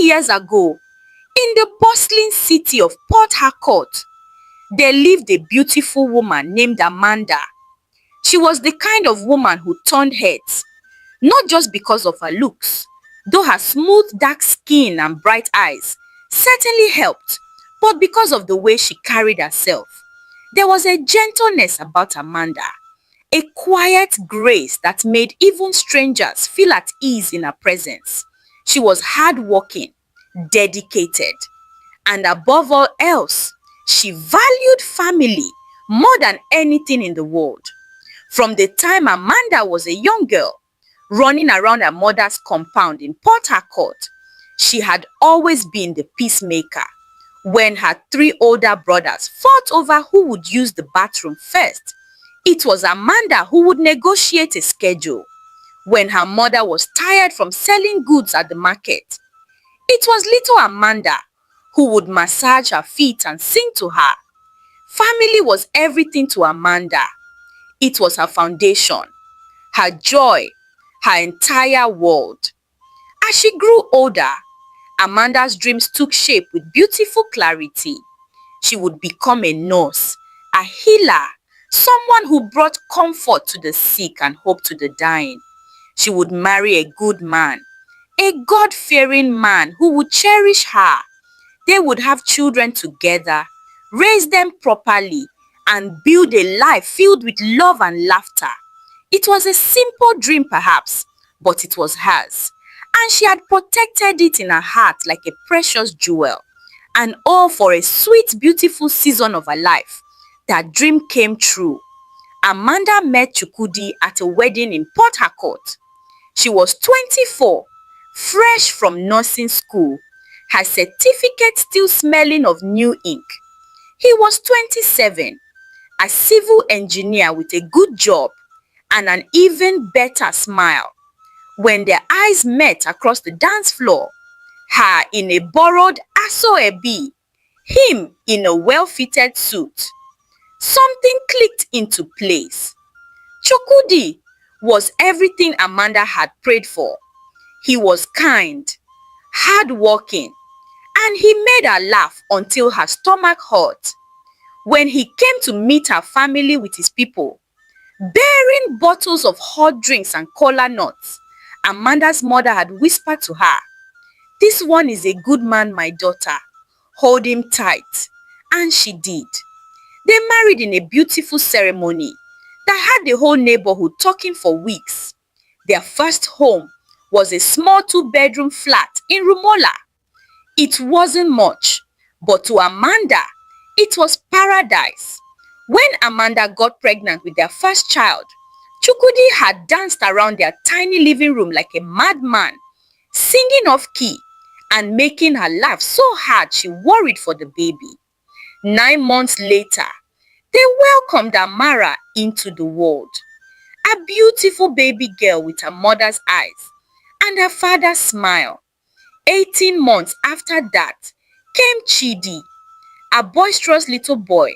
years ago, in the bustling city of Port Harcourt, there lived a beautiful woman named Amanda. She was the kind of woman who turned heads, not just because of her looks, though her smooth dark skin and bright eyes certainly helped, but because of the way she carried herself. There was a gentleness about Amanda, a quiet grace that made even strangers feel at ease in her presence. She was hardworking, dedicated, and above all else, she valued family more than anything in the world. From the time Amanda was a young girl, running around her mother's compound in Port Harcourt, she had always been the peacemaker. When her three older brothers fought over who would use the bathroom first, it was Amanda who would negotiate a schedule. When her mother was tired from selling goods at the market, it was little Amanda who would massage her feet and sing to her. Family was everything to Amanda. It was her foundation, her joy, her entire world. As she grew older, Amanda's dreams took shape with beautiful clarity. She would become a nurse, a healer, someone who brought comfort to the sick and hope to the dying. She would marry a good man, a God-fearing man who would cherish her. They would have children together, raise them properly, and build a life filled with love and laughter. It was a simple dream perhaps, but it was hers, and she had protected it in her heart like a precious jewel. And all for a sweet, beautiful season of her life, that dream came true. Amanda met Chukwudi at a wedding in Port Harcourt. She was 24, fresh from nursing school, her certificate still smelling of new ink. He was 27, a civil engineer with a good job and an even better smile. When their eyes met across the dance floor, her in a borrowed aso-ebi, him in a well-fitted suit, something clicked into place. Chukwudi was everything Amanda had prayed for. He was kind, hardworking, and he made her laugh until her stomach hurt. When he came to meet her family with his people, bearing bottles of hot drinks and kola nuts, Amanda's mother had whispered to her, "This one is a good man, my daughter. Hold him tight." And she did. They married in a beautiful ceremony that had the whole neighborhood talking for weeks. Their first home was a small two-bedroom flat in Rumola. It wasn't much, but to Amanda, it was paradise. When Amanda got pregnant with their first child, Chukwudi had danced around their tiny living room like a madman, singing off key and making her laugh so hard she worried for the baby. 9 months later, they welcomed Amara into the world. A beautiful baby girl with her mother's eyes and her father's smile. 18 months after that came Chidi, a boisterous little boy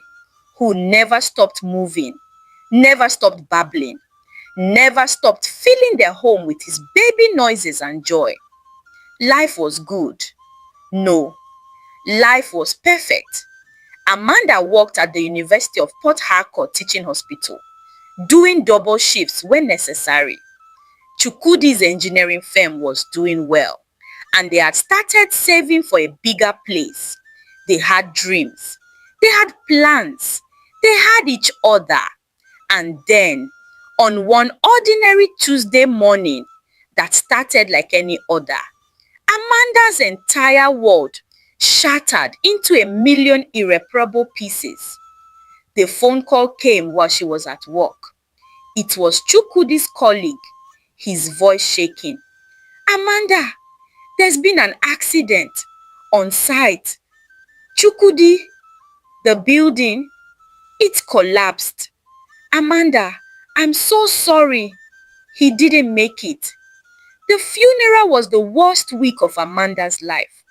who never stopped moving, never stopped babbling, never stopped filling their home with his baby noises and joy. Life was good. No, life was perfect. Amanda worked at the University of Port Harcourt Teaching Hospital, doing double shifts when necessary. Chukwudi's engineering firm was doing well, and they had started saving for a bigger place. They had dreams, they had plans, they had each other. And then, on one ordinary Tuesday morning that started like any other, Amanda's entire world shattered into a million irreparable pieces. The phone call came while she was at work. It was Chukwudi's colleague, his voice shaking. "Amanda, there's been an accident on site. Chukwudi, the building, it collapsed. Amanda, I'm so sorry. He didn't make it." The funeral was the worst week of Amanda's life.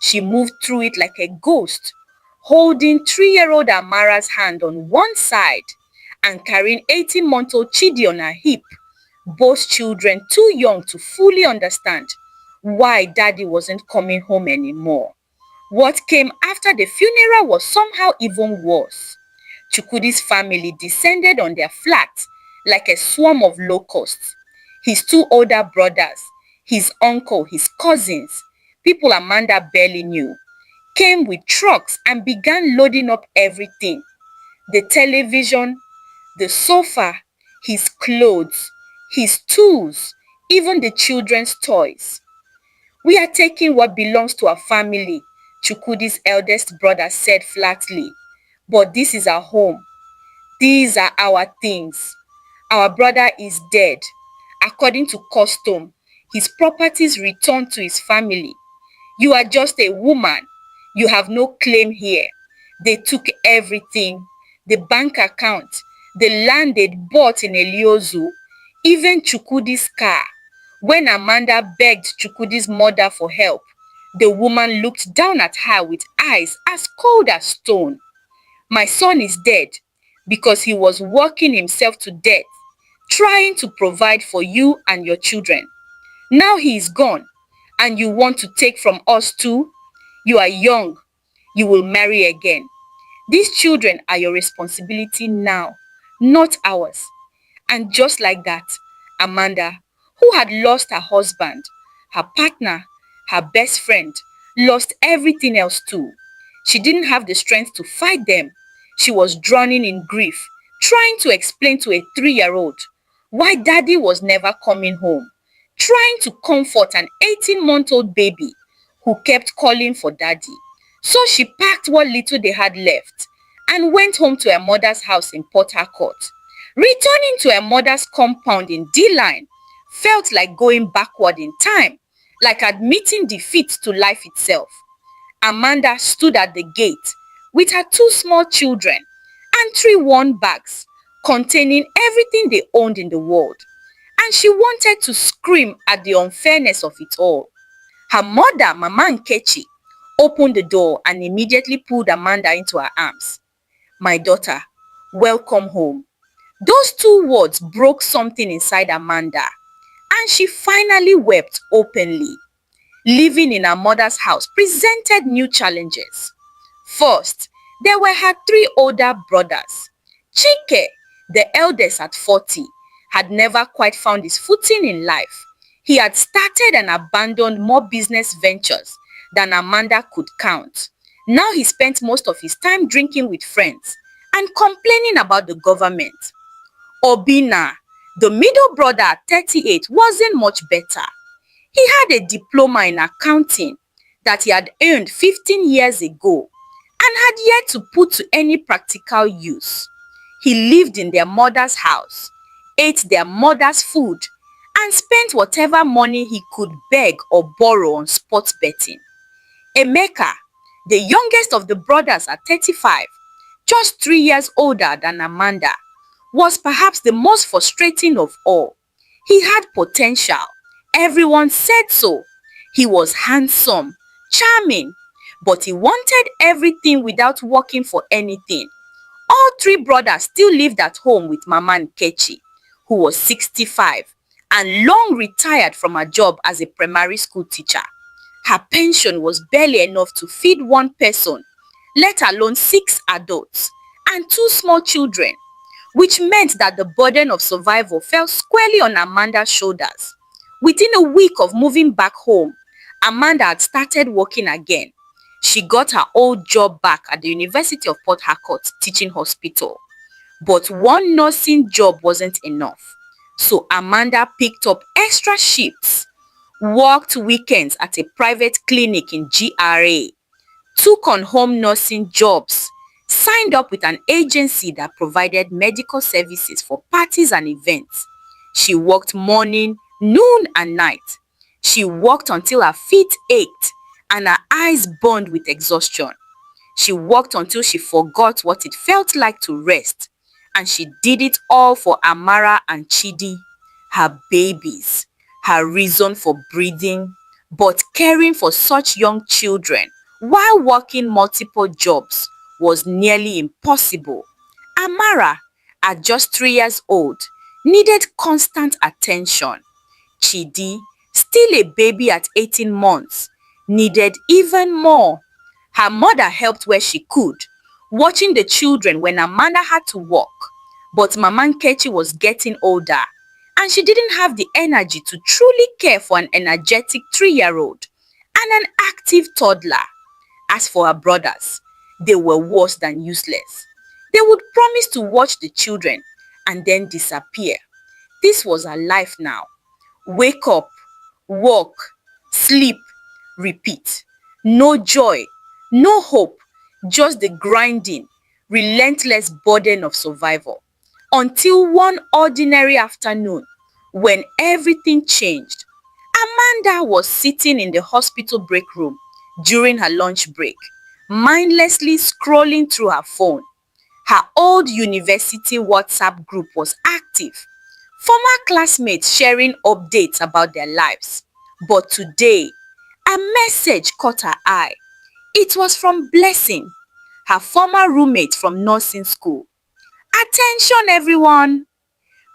She moved through it like a ghost, holding 3-year-old Amara's hand on one side and carrying 18-month-old Chidi on her hip, both children too young to fully understand why daddy wasn't coming home anymore. What came after the funeral was somehow even worse. Chukwudi's family descended on their flat like a swarm of locusts. His two older brothers, his uncle, his cousins, people Amanda barely knew, came with trucks and began loading up everything. The television, the sofa, his clothes, his tools, even the children's toys. "We are taking what belongs to our family," Chukwudi's eldest brother said flatly. "But this is our home. These are our things. Our brother is dead. According to custom, his properties returned to his family. You are just a woman. You have no claim here. They took everything. The bank account, the land they'd bought in Eliozu, even Chukwudi's car. When Amanda begged Chukwudi's mother for help, the woman looked down at her with eyes as cold as stone. My son is dead because he was working himself to death, trying to provide for you and your children. Now he is gone, and you want to take from us too? You are young. You will marry again. These children are your responsibility now, not ours." And just like that, Amanda, who had lost her husband, her partner, her best friend, lost everything else too. She didn't have the strength to fight them. She was drowning in grief, trying to explain to a 3-year-old why daddy was never coming home, trying to comfort an 18-month-old baby who kept calling for daddy. So she packed what little they had left and went home to her mother's house in Port Harcourt. Returning to her mother's compound in D-Line felt like going backward in time, like admitting defeat to life itself. Amanda stood at the gate with her 2 small children and 3 worn bags containing everything they owned in the world, and she wanted to scream at the unfairness of it all. Her mother, Mama Nkechi, opened the door and immediately pulled Amanda into her arms. "My daughter, welcome home." Those 2 words broke something inside Amanda, and she finally wept openly. Living in her mother's house presented new challenges. First, there were her 3 older brothers. Chike, the eldest at 40, had never quite found his footing in life. He had started and abandoned more business ventures than Amanda could count. Now he spent most of his time drinking with friends and complaining about the government. Obina, the middle brother at 38, wasn't much better. He had a diploma in accounting that he had earned 15 years ago and had yet to put to any practical use. He lived in their mother's house, ate their mother's food, and spent whatever money he could beg or borrow on sports betting. Emeka, the youngest of the brothers at 35, just 3 years older than Amanda, was perhaps the most frustrating of all. He had potential. Everyone said so. He was handsome, charming, but he wanted everything without working for anything. All 3 brothers still lived at home with Mama Nkechi, who was 65 and long retired from her job as a primary school teacher. Her pension was barely enough to feed 1 person, let alone 6 adults and 2 small children, which meant that the burden of survival fell squarely on Amanda's shoulders. Within a week of moving back home, Amanda had started working again. She got her old job back at the University of Port Harcourt Teaching Hospital. But one nursing job wasn't enough. So Amanda picked up extra shifts, worked weekends at a private clinic in GRA, took on home nursing jobs, signed up with an agency that provided medical services for parties and events. She worked morning, noon and night. She worked until her feet ached and her eyes burned with exhaustion. She worked until she forgot what it felt like to rest. And she did it all for Amara and Chidi, her babies, her reason for breathing. But caring for such young children while working multiple jobs was nearly impossible. Amara, at just 3 years old, needed constant attention. Chidi, Still a baby at 18 months, needed even more. Her mother helped where she could, watching the children when Amanda had to work. But Mama Nkechi was getting older, and she didn't have the energy to truly care for an energetic 3-year-old and an active toddler. As for her brothers, they were worse than useless. They would promise to watch the children and then disappear. This was her life now. Wake up, work, sleep, repeat. No joy, no hope, just the grinding, relentless burden of survival. Until one ordinary afternoon, when everything changed. Amanda was sitting in the hospital break room during her lunch break, mindlessly scrolling through her phone. Her old university WhatsApp group was active, former classmates sharing updates about their lives. But today, a message caught her eye. It was from Blessing, her former roommate from nursing school. Attention everyone!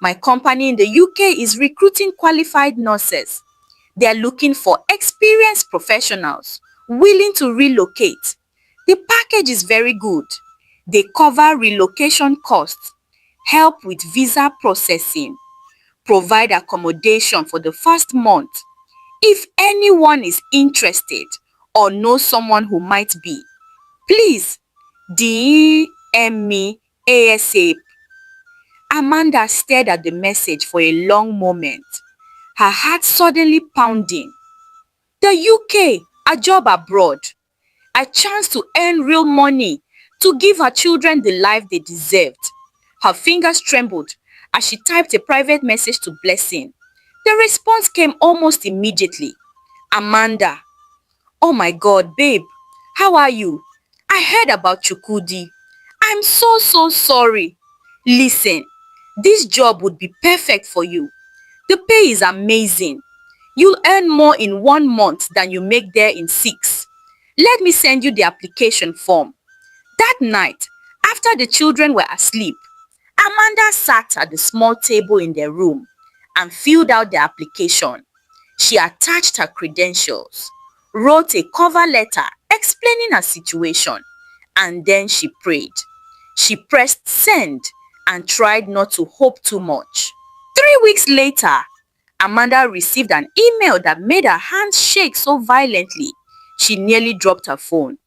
My company in the UK is recruiting qualified nurses. They are looking for experienced professionals willing to relocate. The package is very good. They cover relocation costs, help with visa processing, provide accommodation for the first month. If anyone is interested or knows someone who might be, please DM me ASAP. Amanda stared at the message for a long moment, her heart suddenly pounding. The UK, a job abroad, a chance to earn real money, to give her children the life they deserved. Her fingers trembled as she typed a private message to Blessing. The response came almost immediately. Amanda, oh my God, babe, how are you? I heard about Chukudi. I'm so sorry. Listen, this job would be perfect for you. The pay is amazing. You'll earn more in 1 month than you make there in 6. Let me send you the application form. That night, after the children were asleep, Amanda sat at the small table in their room and filled out the application. She attached her credentials, wrote a cover letter explaining her situation, and then she prayed. She pressed send and tried not to hope too much. 3 weeks later, Amanda received an email that made her hands shake so violently she nearly dropped her phone.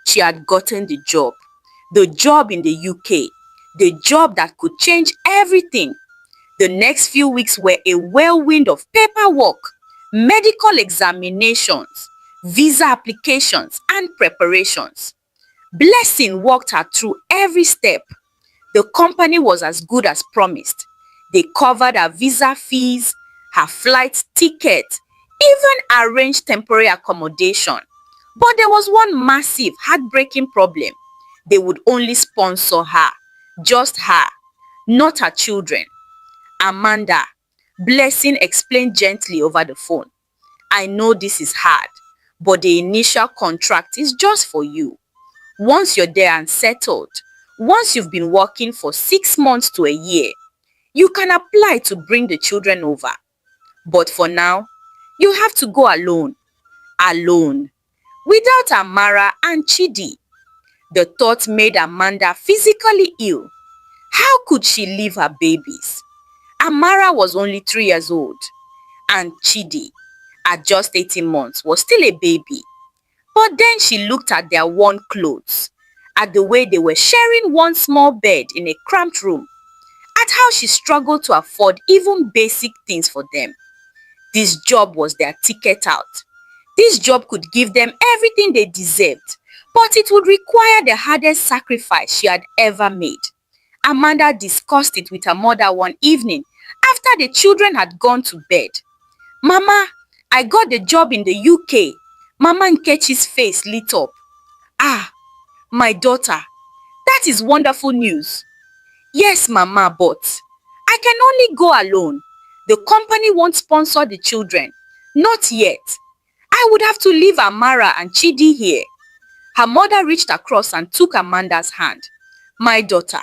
She had gotten the job in the UK, the job that could change everything. The next few weeks were a whirlwind of paperwork, medical examinations, visa applications, and preparations. Blessing walked her through every step. The company was as good as promised. They covered her visa fees, her flight ticket, even arranged temporary accommodation. But there was one massive, heartbreaking problem. They would only sponsor her, just her, not her children. Amanda, Blessing explained gently over the phone. I know this is hard, but the initial contract is just for you. Once you're there and settled, once you've been working for 6 months to a year, you can apply to bring the children over. But for now, you have to go alone. Alone. Without Amara and Chidi. The thought made Amanda physically ill. How could she leave her babies? Amara was only 3 years old, and Chidi, at just 18 months, was still a baby. But then she looked at their worn clothes, at the way they were sharing one small bed in a cramped room, at how she struggled to afford even basic things for them. This job was their ticket out. This job could give them everything they deserved, but it would require the hardest sacrifice she had ever made. Amanda discussed it with her mother one evening after the children had gone to bed. Mama, I got the job in the UK. Mama Nkechi's face lit up. Ah, my daughter, that is wonderful news. Yes, Mama, but I can only go alone. The company won't sponsor the children. Not yet. I would have to leave Amara and Chidi here. Her mother reached across and took Amanda's hand. My daughter,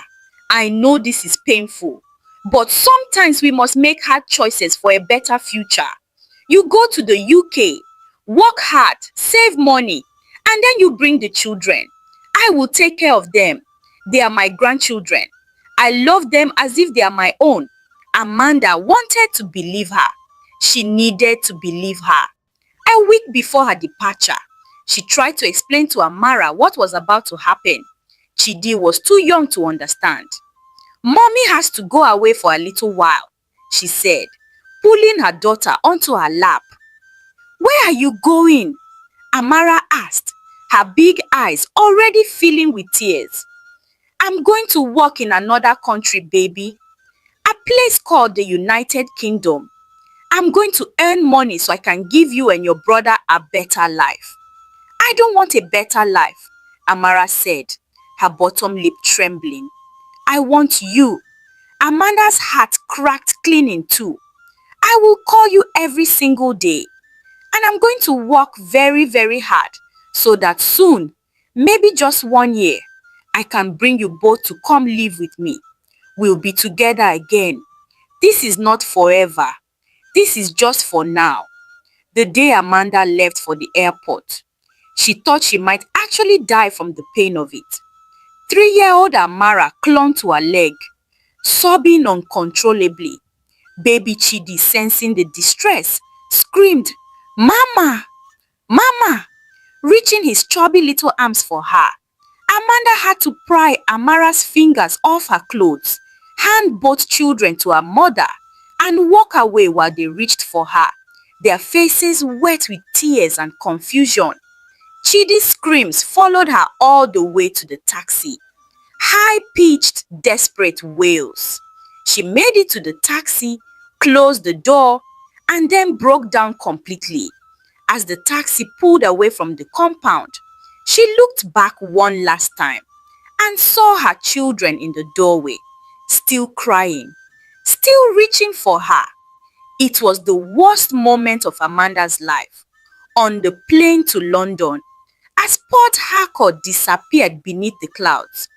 I know this is painful, but sometimes we must make hard choices for a better future. You go to the UK, work hard, save money, and then you bring the children. I will take care of them. They are my grandchildren. I love them as if they are my own. Amanda wanted to believe her. She needed to believe her. A week before her departure, she tried to explain to Amara what was about to happen. Chidi was too young to understand. "Mommy has to go away for a little while," she said, pulling her daughter onto her lap. "Where are you going?" Amara asked, her big eyes already filling with tears. "I'm going to work in another country, baby. A place called the United Kingdom. I'm going to earn money so I can give you and your brother a better life." "I don't want a better life," Amara said, her bottom lip trembling. "I want you." Amanda's heart cracked clean in two. "I will call you every single day. And I'm going to work very, very hard so that soon, maybe just 1 year, I can bring you both to come live with me. We'll be together again. This is not forever. This is just for now." The day Amanda left for the airport, she thought she might actually die from the pain of it. 3-year-old Amara clung to her leg, sobbing uncontrollably. Baby Chidi, sensing the distress, screamed, "Mama! Mama!" reaching his chubby little arms for her. Amanda had to pry Amara's fingers off her clothes, hand both children to her mother, and walk away while they reached for her, their faces wet with tears and confusion. Chidi's screams followed her all the way to the taxi. High-pitched, desperate wails. She made it to the taxi, closed the door, and then broke down completely. As the taxi pulled away from the compound, she looked back one last time and saw her children in the doorway, still crying, still reaching for her. It was the worst moment of Amanda's life. On the plane to London, as Port Harcourt disappeared beneath the clouds,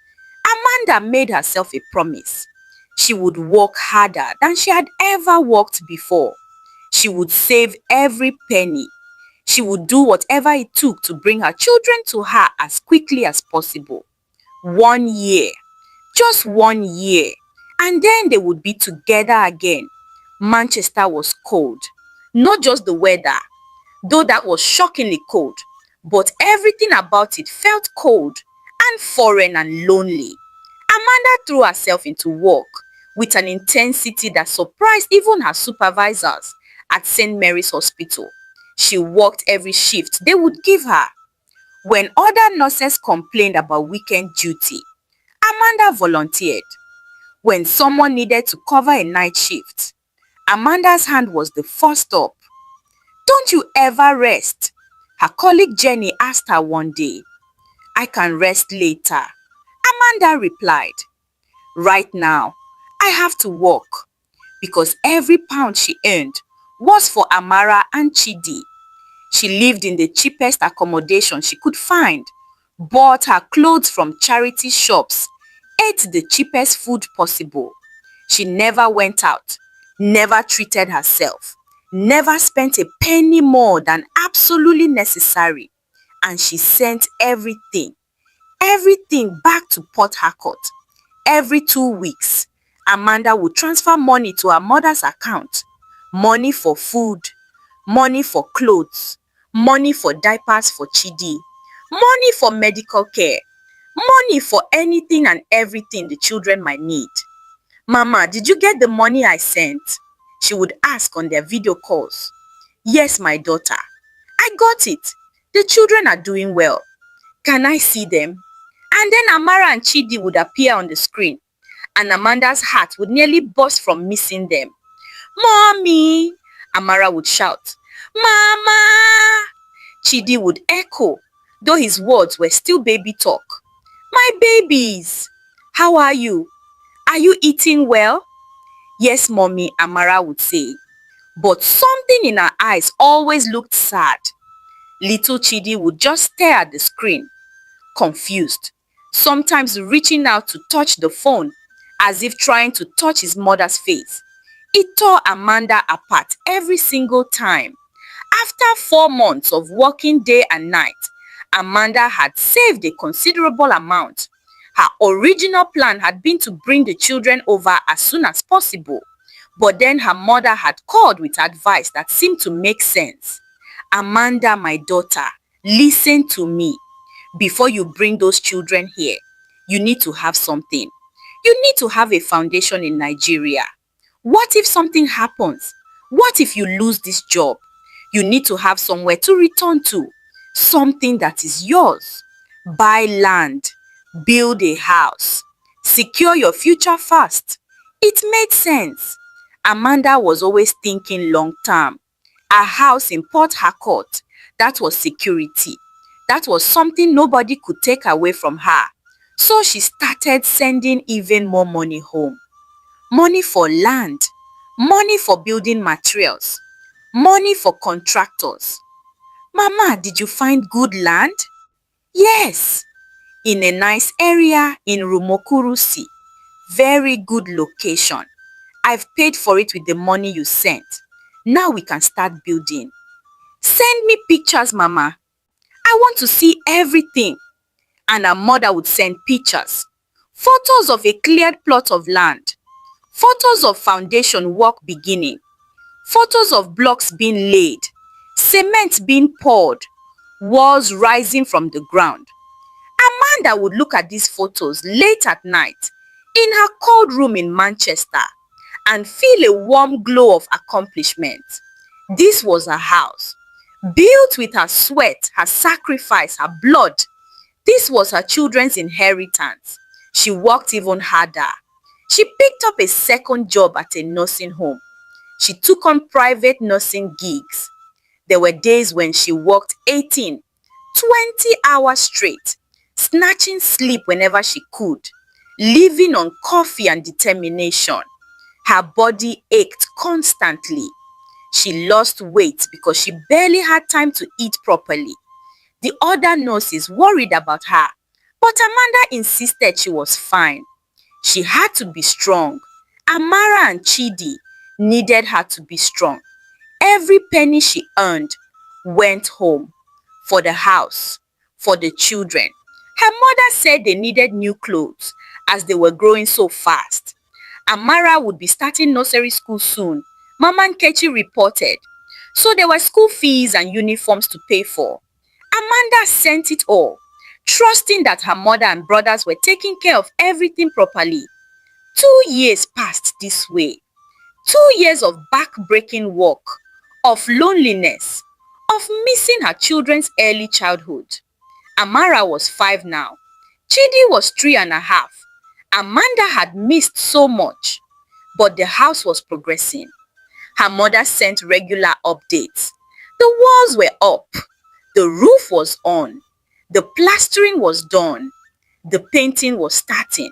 Amanda made herself a promise. She would work harder than she had ever worked before. She would save every penny. She would do whatever it took to bring her children to her as quickly as possible. 1 year, just 1 year, and then they would be together again. Manchester was cold, not just the weather, though that was shockingly cold, but everything about it felt cold and foreign and lonely. Amanda threw herself into work with an intensity that surprised even her supervisors at St. Mary's Hospital. She worked every shift they would give her. When other nurses complained about weekend duty, Amanda volunteered. When someone needed to cover a night shift, Amanda's hand was the first up. "Don't you ever rest?" her colleague Jenny asked her one day. "I can rest later," Amanda replied. "Right now, I have to work," because every pound she earned was for Amara and Chidi. She lived in the cheapest accommodation she could find, bought her clothes from charity shops, ate the cheapest food possible. She never went out, never treated herself, never spent a penny more than absolutely necessary, and she sent everything back to Port Harcourt. Every 2 weeks, Amanda would transfer money to her mother's account. Money for food, money for clothes, money for diapers for Chidi, money for medical care, money for anything and everything the children might need. "Mama, did you get the money I sent?" she would ask on their video calls. "Yes, my daughter. I got it. The children are doing well. Can I see them?" And then Amara and Chidi would appear on the screen, and Amanda's heart would nearly burst from missing them. "Mommy!" Amara would shout. "Mama!" Chidi would echo, though his words were still baby talk. "My babies! How are you? Are you eating well?" "Yes, Mommy," Amara would say. But something in her eyes always looked sad. Little Chidi would just stare at the screen, confused, sometimes reaching out to touch the phone, as if trying to touch his mother's face. It tore Amanda apart every single time. After 4 months of working day and night, Amanda had saved a considerable amount. Her original plan had been to bring the children over as soon as possible, but then her mother had called with advice that seemed to make sense. "Amanda, my daughter, listen to me. Before you bring those children here, you need to have something. You need to have a foundation in Nigeria. What if something happens? What if you lose this job? You need to have somewhere to return to, something that is yours. Buy land, build a house, secure your future first." It made sense. Amanda was always thinking long term. A house in Port Harcourt, that was security. That was something nobody could take away from her. So she started sending even more money home. Money for land, money for building materials, money for contractors. "Mama, did you find good land?" "Yes, in a nice area in Rumokurusi. Very good location. I've paid for it with the money you sent. Now we can start building." "Send me pictures, Mama. I want to see everything." And her mother would send pictures. Photos of a cleared plot of land. Photos of foundation work beginning. Photos of blocks being laid. Cement being poured. Walls rising from the ground. Amanda would look at these photos late at night in her cold room in Manchester and feel a warm glow of accomplishment. This was her house, built with her sweat, her sacrifice, her blood. This was her children's inheritance. She worked even harder. She picked up a second job at a nursing home. She took on private nursing gigs. There were days when she worked 18, 20 hours straight, snatching sleep whenever she could, living on coffee and determination. Her body ached constantly. She lost weight because she barely had time to eat properly. The other nurses worried about her, but Amanda insisted she was fine. She had to be strong. Amara and Chidi needed her to be strong. Every penny she earned went home, for the house, for the children. Her mother said they needed new clothes as they were growing so fast. Amara would be starting nursery school soon, Mama Nkechi reported. So there were school fees and uniforms to pay for. Amanda sent it all, trusting that her mother and brothers were taking care of everything properly. 2 years passed this way. 2 years of back-breaking work, of loneliness, of missing her children's early childhood. Amara was 5 now. Chidi was 3.5. Amanda had missed so much, but the house was progressing. Her mother sent regular updates. The walls were up. The roof was on. The plastering was done. The painting was starting.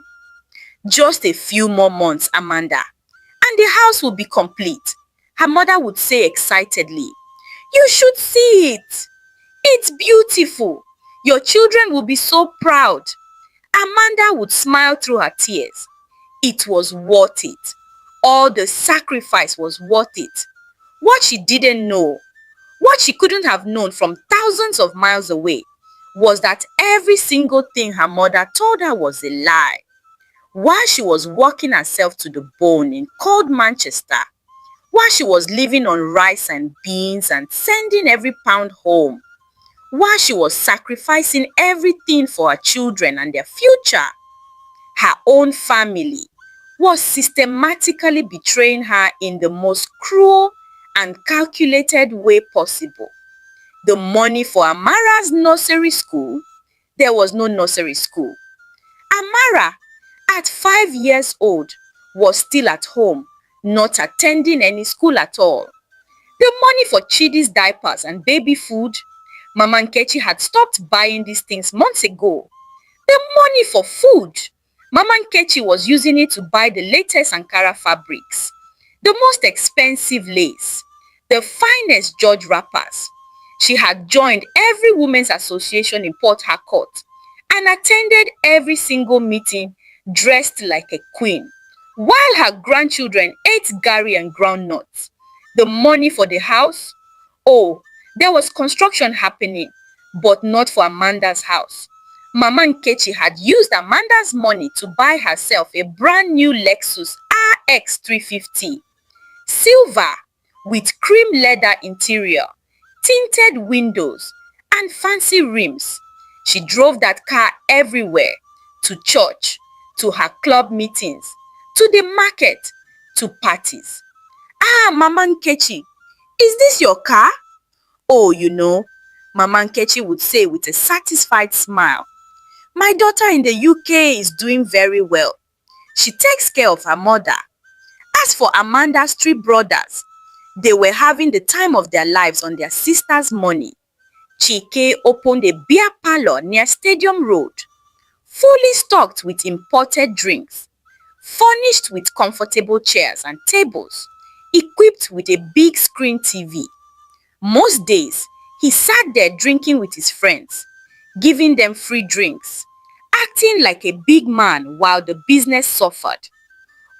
Just a few more months, Amanda, and the house would be complete. Her mother would say excitedly, "You should see it. It's beautiful. Your children will be so proud." Amanda would smile through her tears. It was worth it. All the sacrifice was worth it. What she didn't know, what she couldn't have known from thousands of miles away, was that every single thing her mother told her was a lie. While she was working herself to the bone in cold Manchester, while she was living on rice and beans and sending every pound home, while she was sacrificing everything for her children and their future, her own family was systematically betraying her in the most cruel and calculated way possible. The money for Amara's nursery school, there was no nursery school. Amara, at 5 years old, was still at home, not attending any school at all. The money for Chidi's diapers and baby food, Mama Nkechi had stopped buying these things months ago. The money for food, Mama Nkechi was using it to buy the latest Ankara fabrics, the most expensive lace, the finest George wrappers. She had joined every women's association in Port Harcourt and attended every single meeting dressed like a queen, while her grandchildren ate gari and groundnuts. The money for the house? Oh, There was construction happening, but not for Amanda's house. Mama Nkechi had used Amanda's money to buy herself a brand new Lexus RX 350, silver with cream leather interior, tinted windows, and fancy rims. She drove that car everywhere, to church, to her club meetings, to the market, to parties. Ah, Mama Nkechi, is this your car? Oh, Mama Nkechi would say with a satisfied smile. My daughter in the UK is doing very well. She takes care of her mother. As for Amanda's three brothers, they were having the time of their lives on their sister's money. Chike opened a beer parlor near Stadium Road, fully stocked with imported drinks, furnished with comfortable chairs and tables, equipped with a big screen TV. Most days, he sat there drinking with his friends, giving them free drinks, acting like a big man while the business suffered.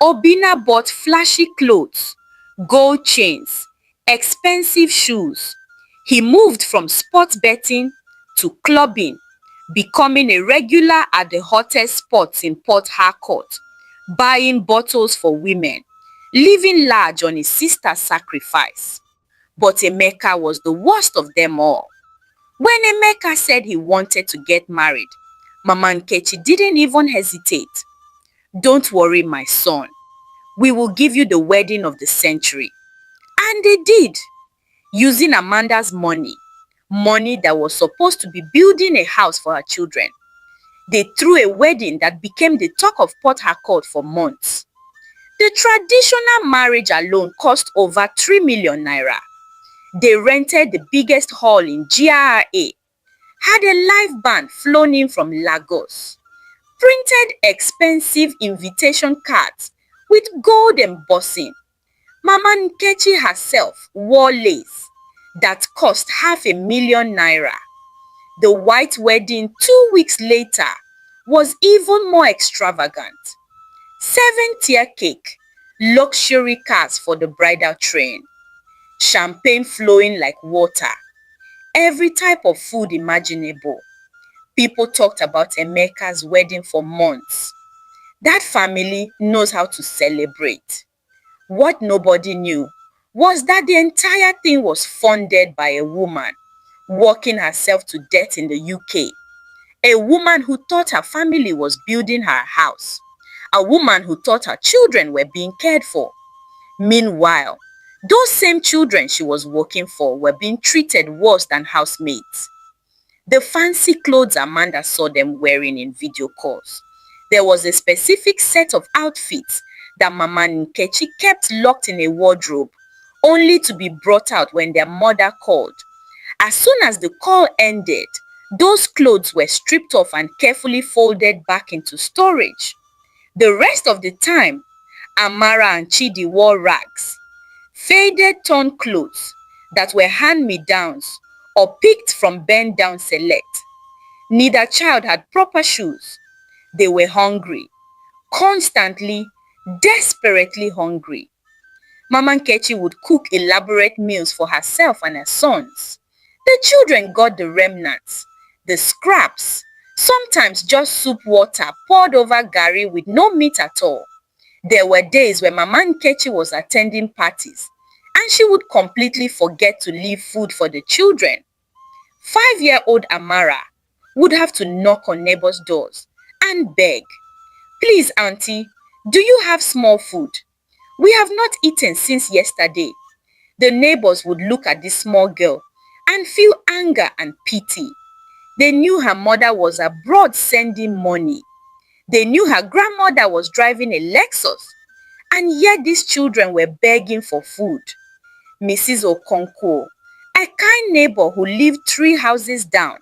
Obina bought flashy clothes, gold chains, expensive shoes. He moved from sports betting to clubbing, becoming a regular at the hottest spots in Port Harcourt, buying bottles for women, living large on his sister's sacrifice. But Emeka was the worst of them all. When Emeka said he wanted to get married, Mama Nkechi didn't even hesitate. Don't worry, my son. We will give you the wedding of the century. And they did, using Amanda's money that was supposed to be building a house for her children. They threw a wedding that became the talk of Port Harcourt for months. The traditional marriage alone cost over 3 million naira. They rented the biggest hall in GRA, had a live band flown in from Lagos, printed expensive invitation cards with gold embossing. Mama Nkechi herself wore lace that cost 500,000 naira. The white wedding 2 weeks later was even more extravagant. 7-tier cake, luxury cars for the bridal train, champagne flowing like water, every type of food imaginable. People talked about Emeka's wedding for months. That family knows how to celebrate. What nobody knew was that the entire thing was funded by a woman working herself to death in the UK. A woman who thought her family was building her house. A woman who thought her children were being cared for. Meanwhile, those same children she was working for were being treated worse than housemates. The fancy clothes Amanda saw them wearing in video calls. There was a specific set of outfits that Mama Nkechi kept locked in a wardrobe, only to be brought out when their mother called. As soon as the call ended, those clothes were stripped off and carefully folded back into storage. The rest of the time, Amara and Chidi wore rags, faded torn clothes that were hand-me-downs or picked from bend-down select. Neither child had proper shoes. They were hungry, constantly, desperately hungry. Mama Nkechi would cook elaborate meals for herself and her sons. The children got the remnants, the scraps, sometimes just soup water poured over garri with no meat at all. There were days when Mama Nkechi was attending parties and she would completely forget to leave food for the children. 5-year-old Amara would have to knock on neighbors' doors and beg, "Please, auntie, do you have small food? We have not eaten since yesterday." The neighbors would look at this small girl and feel anger and pity. They knew her mother was abroad sending money. They knew her grandmother was driving a Lexus. And yet these children were begging for food. Mrs. Okonkwo, a kind neighbor who lived 3 houses down,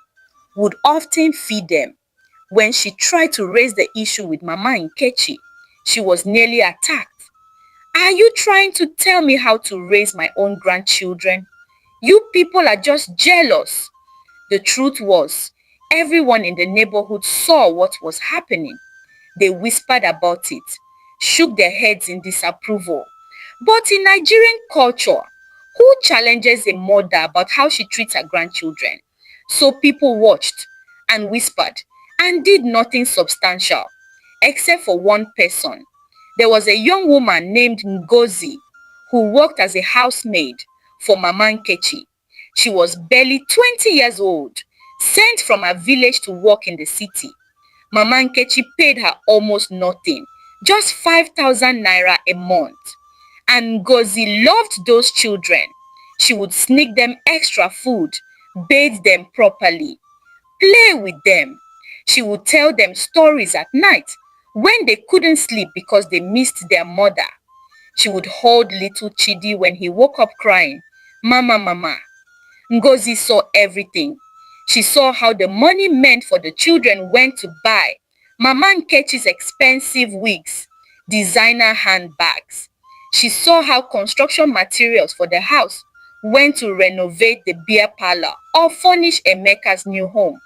would often feed them. When she tried to raise the issue with Mama Nkechi, she was nearly attacked. "Are you trying to tell me how to raise my own grandchildren? You people are just jealous." The truth was, everyone in the neighborhood saw what was happening. They whispered about it, shook their heads in disapproval. But in Nigerian culture, Who challenges a mother about how she treats her grandchildren? So people watched and whispered and did nothing substantial, except for one person. There was a young woman named Ngozi who worked as a housemaid for Mama Nkechi. She was barely 20 years old, sent from her village to work in the city. Mama Nkechi paid her almost nothing, just 5,000 naira a month. And Ngozi loved those children. She would sneak them extra food, bathe them properly, play with them. She would tell them stories at night when they couldn't sleep because they missed their mother. She would hold little Chidi when he woke up crying, "Mama, Mama." Ngozi saw everything. She saw how the money meant for the children went to buy Mama Nkechi's expensive wigs, designer handbags. She saw how construction materials for the house went to renovate the beer parlor or furnish Emeka's new home.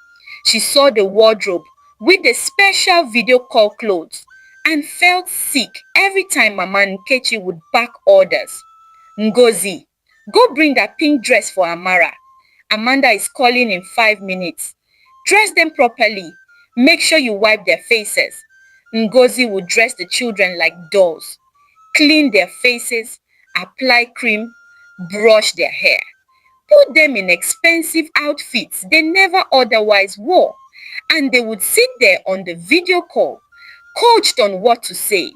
She saw the wardrobe with the special video call clothes and felt sick every time Mama Nkechi would back orders. "Ngozi, go bring that pink dress for Amara. Amanda is calling in 5 minutes. Dress them properly. Make sure you wipe their faces." Ngozi would dress the children like dolls, clean their faces, apply cream, brush their hair, put them in expensive outfits they never otherwise wore, and they would sit there on the video call, coached on what to say.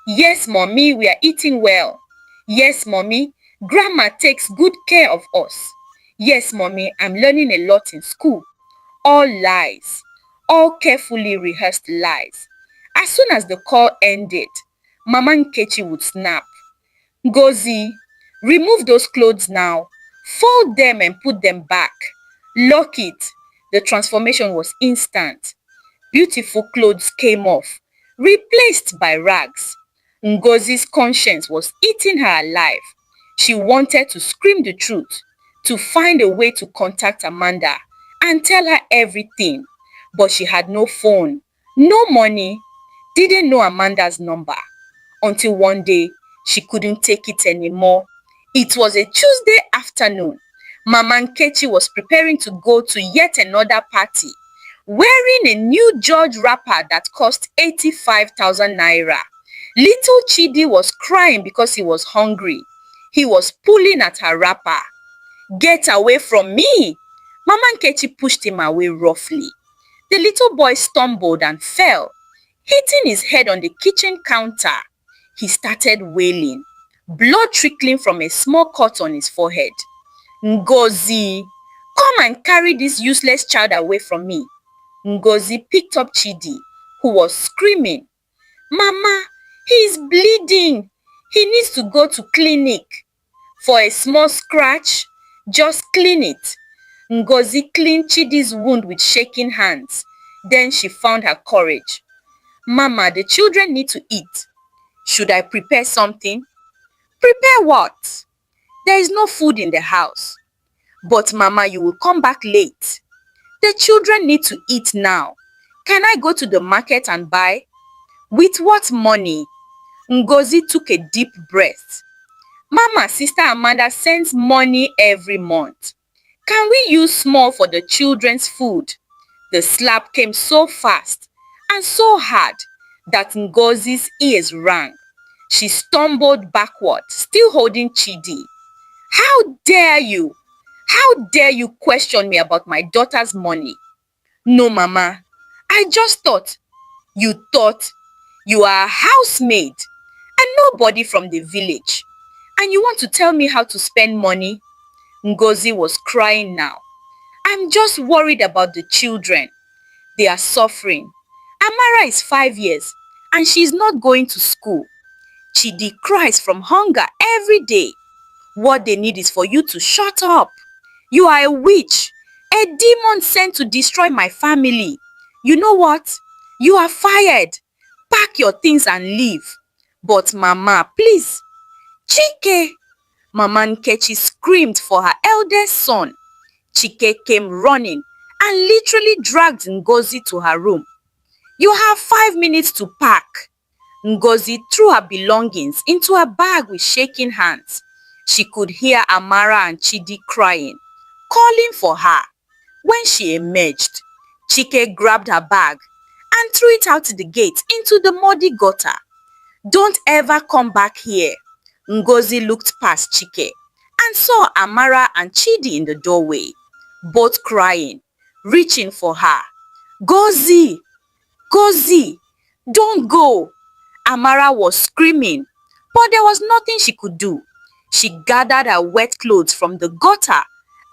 "Yes, mommy, we are eating well. Yes, mommy, grandma takes good care of us. Yes, mommy, I'm learning a lot in school." All lies, all carefully rehearsed lies. As soon as the call ended, Mama Nkechi would snap. "Ngozi, remove those clothes now. Fold them and put them back. Lock it." The transformation was instant. Beautiful clothes came off, replaced by rags. Ngozi's conscience was eating her alive. She wanted to scream the truth, to find a way to contact Amanda and tell her everything. But she had no phone, no money, didn't know Amanda's number. Until one day, she couldn't take it anymore. It was a Tuesday afternoon. Mama Nkechi was preparing to go to yet another party, wearing a new George wrapper that cost 85,000 naira. Little Chidi was crying because he was hungry. He was pulling at her wrapper. "Get away from me!" Mama Nkechi pushed him away roughly. The little boy stumbled and fell, hitting his head on the kitchen counter. He started wailing, blood trickling from a small cut on his forehead. "Ngozi, come and carry this useless child away from me." Ngozi picked up Chidi, who was screaming, "Mama, he is bleeding. He needs to go to clinic." "For a small scratch, just clean it." Ngozi cleaned Chidi's wound with shaking hands. Then she found her courage. "Mama, the children need to eat. Should I prepare something?" "Prepare what?" "There is no food in the house." "But Mama, you will come back late." "The children need to eat now. Can I go to the market and buy?" "With what money?" Ngozi took a deep breath. "Mama, Sister Amanda sends money every month. Can we use small for the children's food?" The slap came so fast and so hard that Ngozi's ears rang. She stumbled backward, still holding Chidi. "How dare you? How dare you question me about my daughter's money?" "No, Mama. I just thought." "You thought? You are a housemaid and nobody from the village. And you want to tell me how to spend money?" Ngozi was crying now. "I'm just worried about the children. They are suffering. Amara is 5 years and she is not going to school. Chidi cries from hunger every day. What they need is for you to shut up. You are a witch, a demon sent to destroy my family. You know what? You are fired. Pack your things and leave." "But Mama, please." "Chike!" Mama Nkechi screamed for her eldest son. Chike came running and literally dragged Ngozi to her room. "You have 5 minutes to pack." Ngozi threw her belongings into a bag with shaking hands. She could hear Amara and Chidi crying, calling for her. When she emerged, Chike grabbed her bag and threw it out the gate into the muddy gutter. "Don't ever come back here." Ngozi looked past Chike and saw Amara and Chidi in the doorway, both crying, reaching for her. "Ngozi! Ngozi! Don't go!" Amara was screaming, but there was nothing she could do. She gathered her wet clothes from the gutter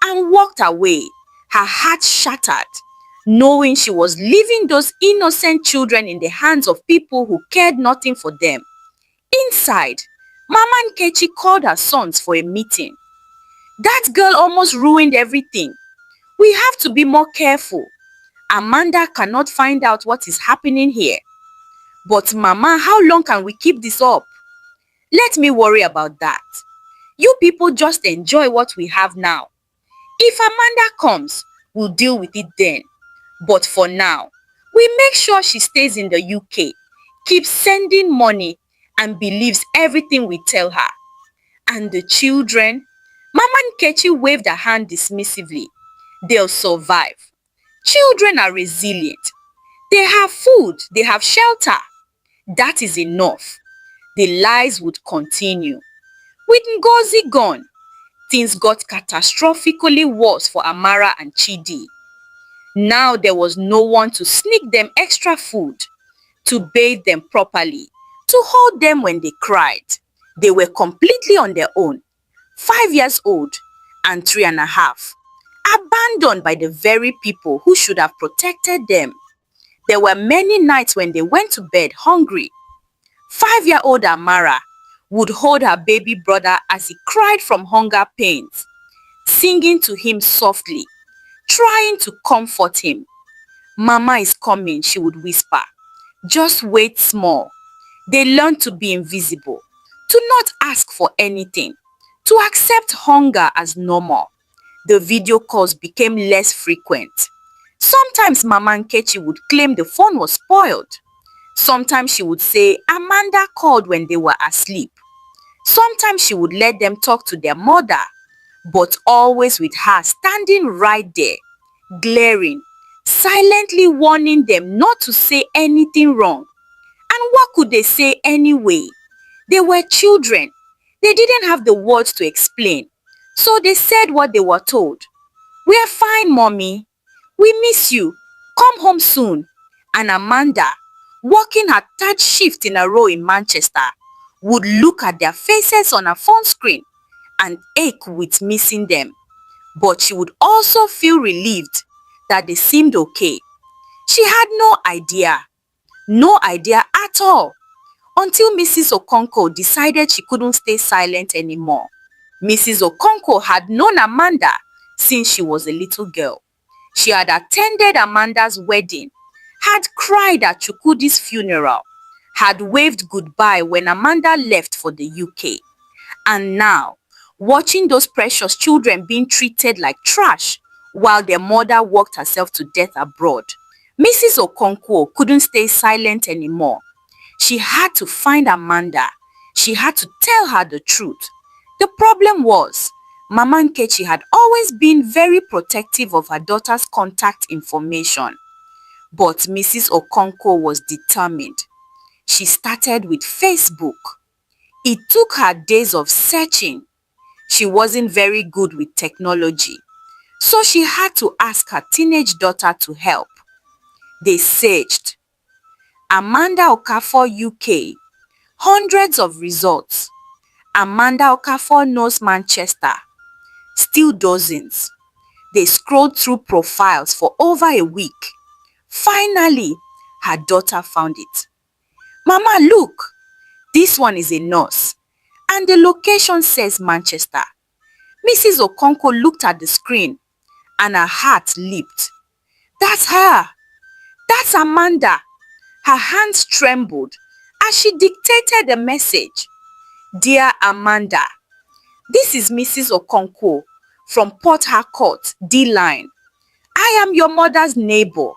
and walked away, her heart shattered, knowing she was leaving those innocent children in the hands of people who cared nothing for them. Inside, Mama Nkechi called her sons for a meeting. "That girl almost ruined everything. We have to be more careful. Amanda cannot find out what is happening here." "But Mama, how long can we keep this up?" "Let me worry about that. You people just enjoy what we have now. If Amanda comes, we'll deal with it then. But for now, we make sure she stays in the UK, keeps sending money, and believes everything we tell her." "And the children?" Mama Nkechi waved her hand dismissively. "They'll survive. Children are resilient. They have food, they have shelter. That is enough." The lies would continue. With Ngozi gone, things got catastrophically worse for Amara and Chidi. Now there was no one to sneak them extra food, to bathe them properly, to hold them when they cried. They were completely on their own, 5 years old and 3.5, abandoned by the very people who should have protected them. There were many nights when they went to bed hungry. 5-year-old Amara would hold her baby brother as he cried from hunger pains, singing to him softly, trying to comfort him. "Mama is coming," she would whisper. "Just wait small." They learned to be invisible, to not ask for anything, to accept hunger as normal. The video calls became less frequent. Sometimes Mama Nkechi would claim the phone was spoiled. Sometimes she would say Amanda called when they were asleep. Sometimes she would let them talk to their mother, but always with her standing right there, glaring, silently warning them not to say anything wrong. And what could they say anyway? They were children. They didn't have the words to explain. So they said what they were told. "We're fine, Mommy. We miss you. Come home soon." And Amanda, working her 3rd shift in a row in Manchester, would look at their faces on her phone screen and ache with missing them. But she would also feel relieved that they seemed okay. She had no idea at all, until Mrs. Okonkwo decided she couldn't stay silent anymore. Mrs. Okonkwo had known Amanda since she was a little girl. She had attended Amanda's wedding, had cried at Chukwudi's funeral, had waved goodbye when Amanda left for the UK. And now, watching those precious children being treated like trash while their mother worked herself to death abroad, Mrs. Okonkwo couldn't stay silent anymore. She had to find Amanda. She had to tell her the truth. The problem was, Mama Nkechi had always been very protective of her daughter's contact information. But Mrs. Okonkwo was determined. She started with Facebook. It took her days of searching. She wasn't very good with technology, so she had to ask her teenage daughter to help. They searched. Amanda Okafor UK. Hundreds of results. Amanda Okafor knows Manchester. Still dozens. They scrolled through profiles for over a week. Finally, her daughter found it. "Mama, look, this one is a nurse, and the location says Manchester." Mrs. Okonkwo looked at the screen, and her heart leaped. "That's her! That's Amanda!" Her hands trembled as she dictated the message. "Dear Amanda, this is Mrs. Okonkwo from Port Harcourt, D-Line. I am your mother's neighbor.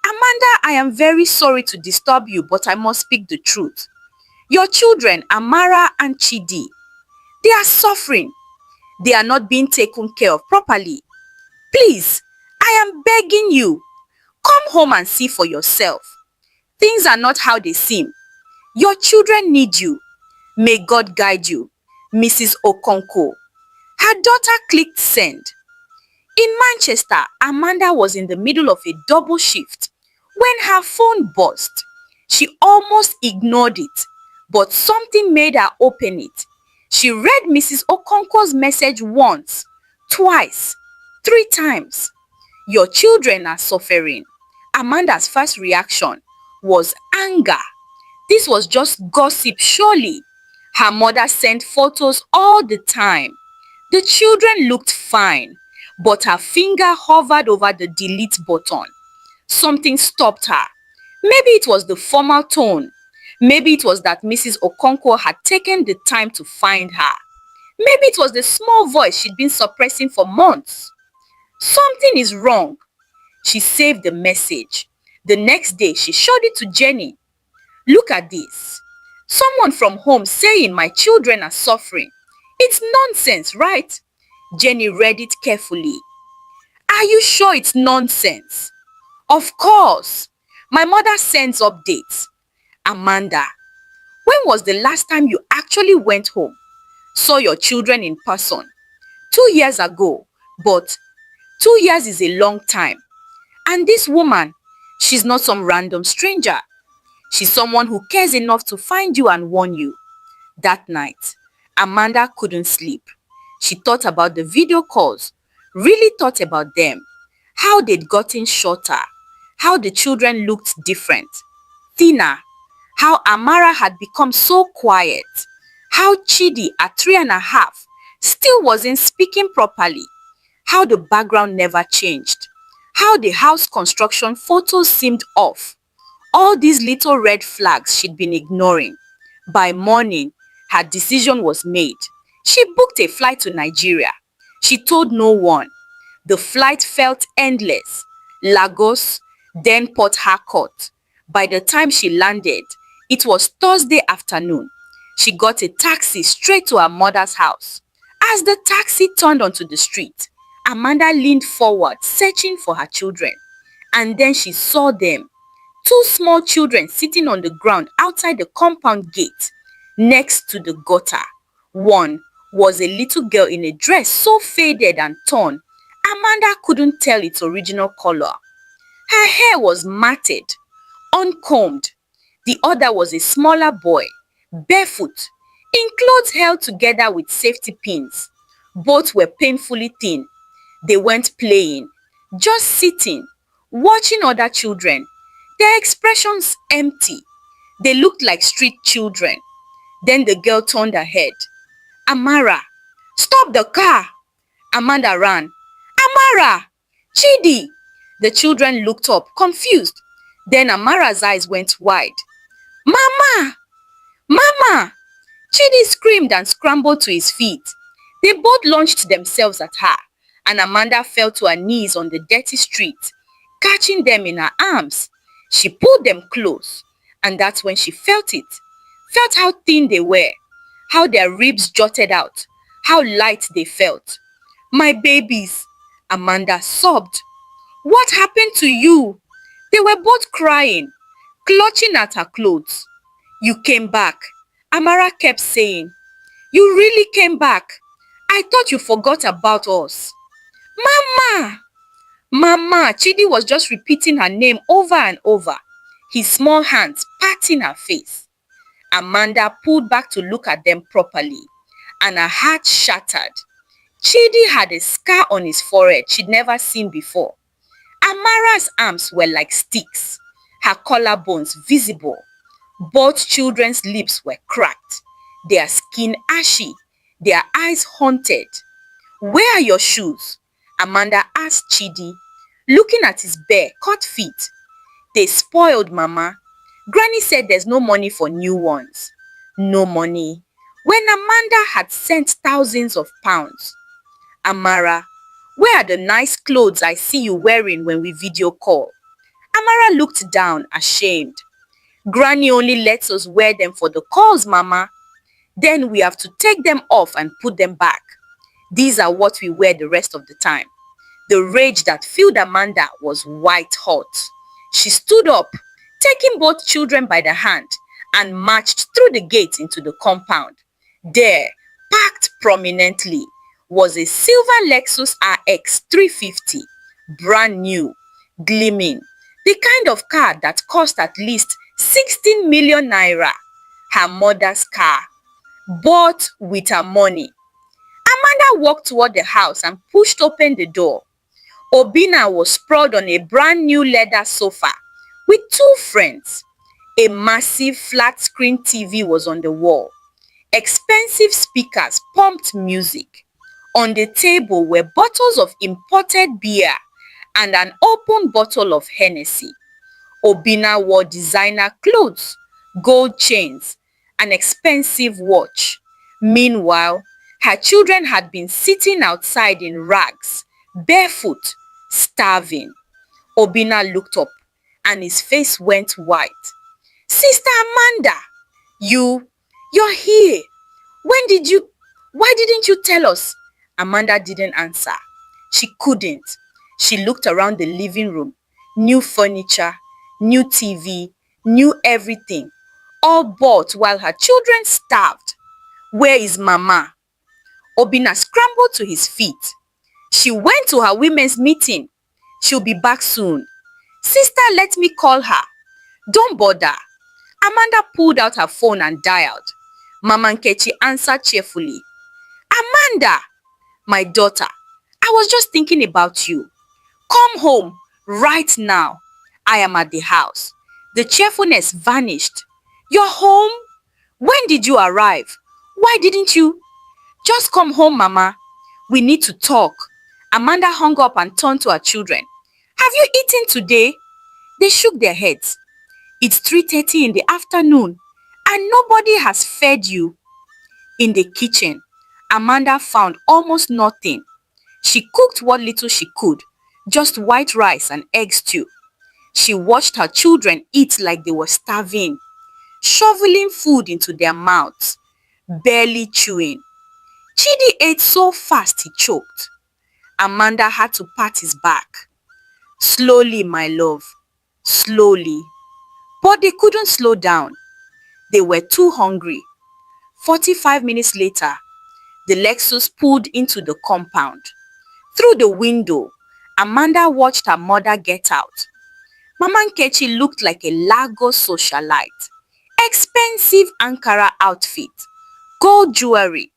Amanda, I am very sorry to disturb you, but I must speak the truth. Your children, Amara and Chidi, They are suffering. They are not being taken care of properly. Please, I am begging you. Come home and see for yourself. Things are not how they seem. Your children need you. May God guide you. Mrs. Okonkwo. Her daughter clicked send. In Manchester, Amanda was in the middle of a double shift when her phone buzzed. She almost ignored it, but something made her open it. She read Mrs. Okonkwo's message once, twice, 3 times. Your children are suffering. Amanda's first reaction was anger. This was just gossip, surely. Her mother sent photos all the time. The children looked fine, but her finger hovered over the delete button. Something stopped her. Maybe it was the formal tone. Maybe it was that Mrs. Okonkwo had taken the time to find her. Maybe it was the small voice she'd been suppressing for months. Something is wrong. She saved the message. The next day, she showed it to Jenny. Look at this. Someone from home saying my children are suffering. It's nonsense, right? Jenny read it carefully. Are you sure it's nonsense? Of course. My mother sends updates. Amanda, when was the last time you actually went home? Saw your children in person? 2 years ago, but 2 years is a long time. And this woman, she's not some random stranger. She's someone who cares enough to find you and warn you. That night, Amanda couldn't sleep. She thought about the video calls, really thought about them, how they'd gotten shorter, how the children looked different, thinner, how Amara had become so quiet, how Chidi at 3.5 still wasn't speaking properly, how the background never changed, how the house construction photos seemed off. All these little red flags she'd been ignoring. By morning, her decision was made. She booked a flight to Nigeria. She told no one. The flight felt endless. Lagos, then Port Harcourt. By the time she landed, it was Thursday afternoon. She got a taxi straight to her mother's house. As the taxi turned onto the street, Amanda leaned forward, searching for her children. And then she saw them. 2 small children sitting on the ground outside the compound gate, next to the gutter. One was a little girl in a dress so faded and torn, Amanda couldn't tell its original color. Her hair was matted, uncombed. The other was a smaller boy, barefoot, in clothes held together with safety pins. Both were painfully thin. They weren't playing, just sitting, watching other children. Their expressions empty. They looked like street children. Then the girl turned her head. Amara, stop the car! Amanda ran. Amara! Chidi! The children looked up, confused. Then Amara's eyes went wide. Mama! Mama! Chidi screamed and scrambled to his feet. They both launched themselves at her, and Amanda fell to her knees on the dirty street, catching them in her arms. She pulled them close, and that's when she felt it. Felt how thin they were, how their ribs jutted out, how light they felt. My babies, Amanda sobbed. What happened to you? They were both crying, clutching at her clothes. You came back, Amara kept saying. You really came back. I thought you forgot about us. Mama! Mama! Chidi was just repeating her name over and over, his small hands patting her face. Amanda pulled back to look at them properly, and her heart shattered. Chidi had a scar on his forehead she'd never seen before. Amara's arms were like sticks, her collarbones visible. Both children's lips were cracked, their skin ashy, their eyes haunted. Where are your shoes? Amanda asked Chidi, looking at his bare, cut feet. They spoiled, Mama. Granny said there's no money for new ones. No money. When Amanda had sent thousands of pounds. Amara, where are the nice clothes I see you wearing when we video call? Amara looked down, ashamed. Granny only lets us wear them for the calls, Mama. Then we have to take them off and put them back. These are what we wear the rest of the time. The rage that filled Amanda was white hot. She stood up, taking both children by the hand, and marched through the gate into the compound. There, parked prominently, was a silver Lexus RX 350, brand new, gleaming, the kind of car that cost at least 16 million naira, her mother's car, bought with her money. Amanda walked toward the house and pushed open the door. Obina was sprawled on a brand new leather sofa with two friends. A massive flat-screen TV was on the wall. Expensive speakers pumped music. On the table were bottles of imported beer and an open bottle of Hennessy. Obina wore designer clothes, gold chains, an expensive watch. Meanwhile, her children had been sitting outside in rags, barefoot, starving. Obina looked up and his face went white. "Sister Amanda, you're here. Why didn't you tell us?" Amanda didn't answer. She couldn't. She looked around the living room. New furniture, new TV, new everything. All bought while her children starved. "Where is Mama?" Obina scrambled to his feet. "She went to her women's meeting. She'll be back soon." "Sister, let me call her." "Don't bother." Amanda pulled out her phone and dialed. Mama Nkechi answered cheerfully. "Amanda, my daughter, I was just thinking about you. Come home right now. I am at the house." The cheerfulness vanished. "You're home? When did you arrive? Why didn't you?" "Just come home, Mama. We need to talk." Amanda hung up and turned to her children. "Have you eaten today?" They shook their heads. "It's 3:30 in the afternoon and nobody has fed you." In the kitchen, Amanda found almost nothing. She cooked what little she could, just white rice and egg stew. She watched her children eat like they were starving, shoveling food into their mouths, barely chewing. Chidi ate so fast he choked. Amanda had to pat his back. "Slowly, my love, slowly." But they couldn't slow down. They were too hungry. 45 minutes later, the Lexus pulled into the compound. Through the window, Amanda watched her mother get out. Mama Nkechi looked like a Lagos socialite. Expensive Ankara outfit, gold jewelry,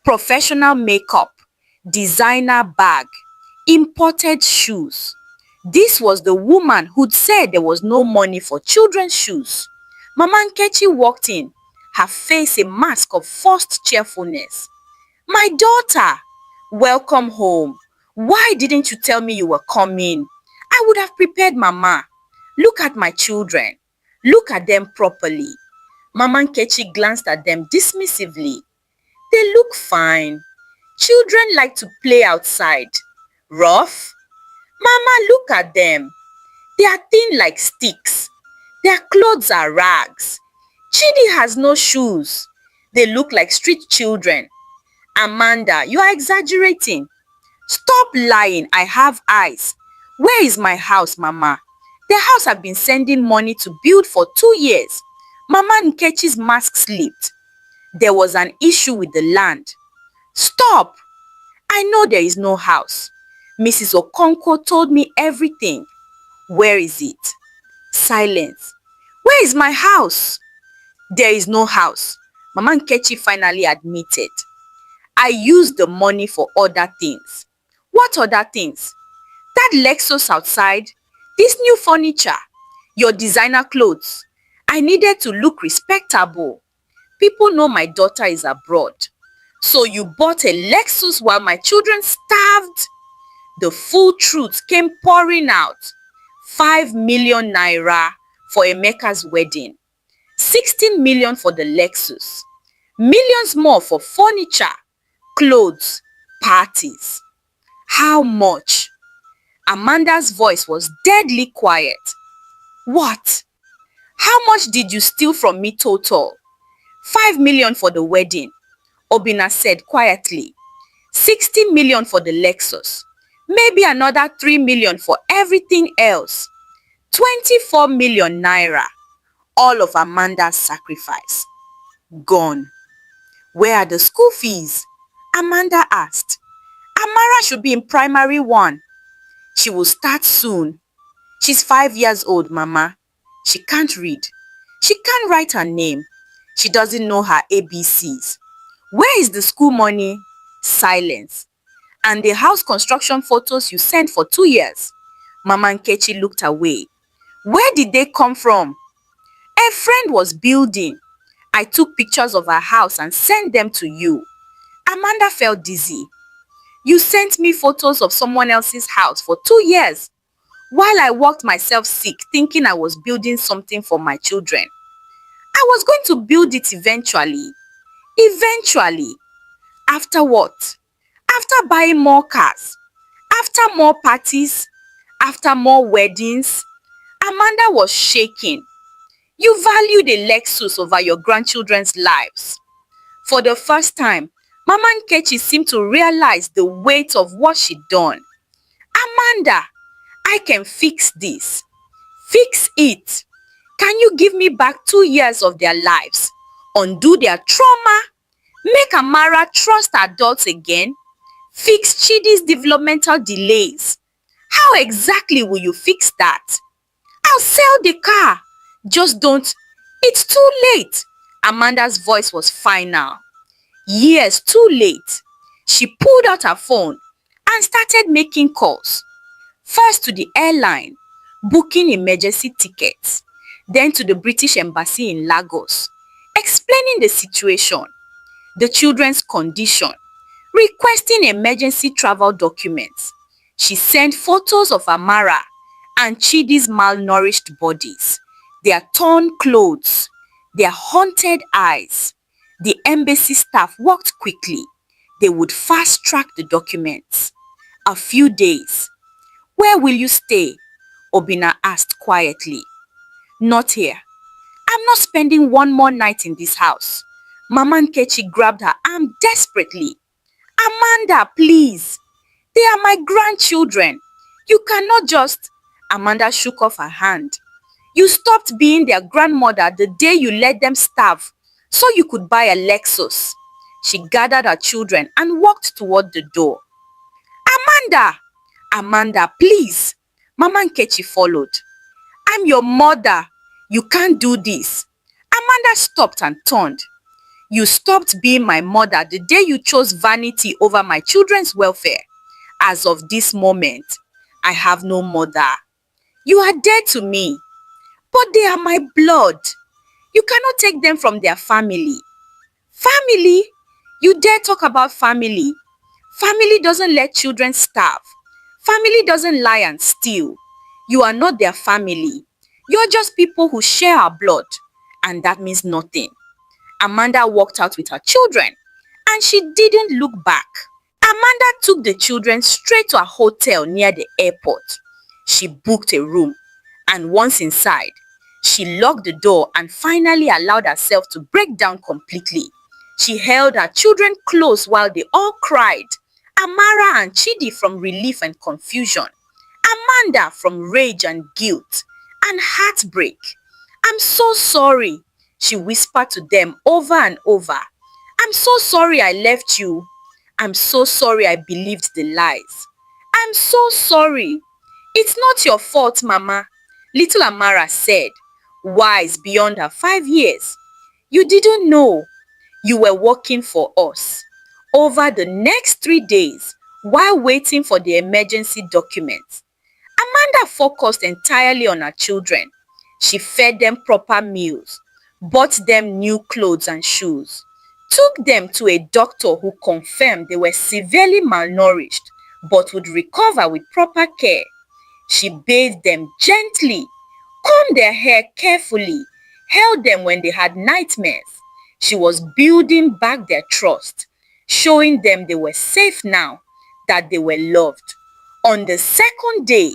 professional makeup, designer bag, imported shoes. This was the woman who'd said there was no money for children's shoes. Mama Nkechi walked in, her face a mask of forced cheerfulness. "My daughter, welcome home. Why didn't you tell me you were coming? I would have prepared Mama. Look at my children. Look at them properly." Mama Nkechi glanced at them dismissively. "They look fine. Children like to play outside. Rough? Mama, look at them. They are thin like sticks. Their clothes are rags. Chidi has no shoes. They look like street children." "Amanda, you are exaggerating." "Stop lying. I have eyes. Where is my house, Mama?" "The house I've been sending money to build for 2 years." Mama Nkechi's mask slipped. "There was an issue with the land." "Stop. I know there is no house. Mrs. Okonkwo told me everything." "Where is it?" Silence. "Where is my house?" "There is no house," Mama Nkechi finally admitted. "I used the money for other things." "What other things?" "That Lexus outside, this new furniture, your designer clothes. I needed to look respectable. People know my daughter is abroad." "So you bought a Lexus while my children starved?" The full truth came pouring out. 5 million naira for Emeka's wedding. 16 million for the Lexus. Millions more for furniture, clothes, parties. "How much?" Amanda's voice was deadly quiet. "What? How much did you steal from me total?" 5 million for the wedding, Obina said quietly. 60 million for the Lexus. Maybe another 3 million for everything else. 24 million naira. All of Amanda's sacrifice. Gone. Where are the school fees? Amanda asked. Amara should be in primary 1. She will start soon. She's 5 years old, Mama. She can't read. She can't write her name. She doesn't know her ABCs. Where is the school money? Silence. And the house construction photos you sent for 2 years? Mama Nkechi looked away. Where did they come from? A friend was building. I took pictures of her house and sent them to you. Amanda felt dizzy. You sent me photos of someone else's house for 2 years, while I walked myself sick thinking I was building something for my children. I was going to build it eventually. Eventually. After what? After buying more cars. After more parties. After more weddings. Amanda was shaking. You valued a Lexus over your grandchildren's lives. For the first time, Mama Nkechi seemed to realize the weight of what she'd done. Amanda, I can fix this. Fix it. Can you give me back 2 years of their lives? Undo their trauma? Make Amara trust adults again? Fix Chidi's developmental delays? How exactly will you fix that? I'll sell the car. Just don't. It's too late. Amanda's voice was final. Yes, too late. She pulled out her phone and started making calls. First to the airline, booking emergency tickets. Then to the British Embassy in Lagos, explaining the situation, the children's condition, requesting emergency travel documents. She sent photos of Amara and Chidi's malnourished bodies, their torn clothes, their haunted eyes. The embassy staff worked quickly. They would fast-track the documents. A few days. Where will you stay? Obina asked quietly. Not here. I'm not spending one more night in this house. Mama Nkechi grabbed her arm desperately. Amanda, please. They are my grandchildren. You cannot just... Amanda shook off her hand. You stopped being their grandmother the day you let them starve so you could buy a Lexus. She gathered her children and walked toward the door. Amanda! Amanda, please. Mama Nkechi followed. I'm your mother. You can't do this. Amanda stopped and turned. You stopped being my mother the day you chose vanity over my children's welfare. As of this moment, I have no mother. You are dead to me. But they are my blood. You cannot take them from their family. Family? You dare talk about family? Family doesn't let children starve. Family doesn't lie and steal. You are not their family. You're just people who share our blood. And that means nothing. Amanda walked out with her children. And she didn't look back. Amanda took the children straight to a hotel near the airport. She booked a room. And once inside, she locked the door and finally allowed herself to break down completely. She held her children close while they all cried. Amara and Chidi from relief and confusion. Amanda from rage and guilt and heartbreak. I'm so sorry, she whispered to them over and over. I'm so sorry I left you. I'm so sorry I believed the lies. I'm so sorry. It's not your fault, Mama, little Amara said, wise beyond her 5 years. You didn't know. You were working for us. Over the next 3 days, while waiting for the emergency documents, Amanda focused entirely on her children. She fed them proper meals, bought them new clothes and shoes, took them to a doctor who confirmed they were severely malnourished but would recover with proper care. She bathed them gently, combed their hair carefully, held them when they had nightmares. She was building back their trust, showing them they were safe now, that they were loved. On the second day,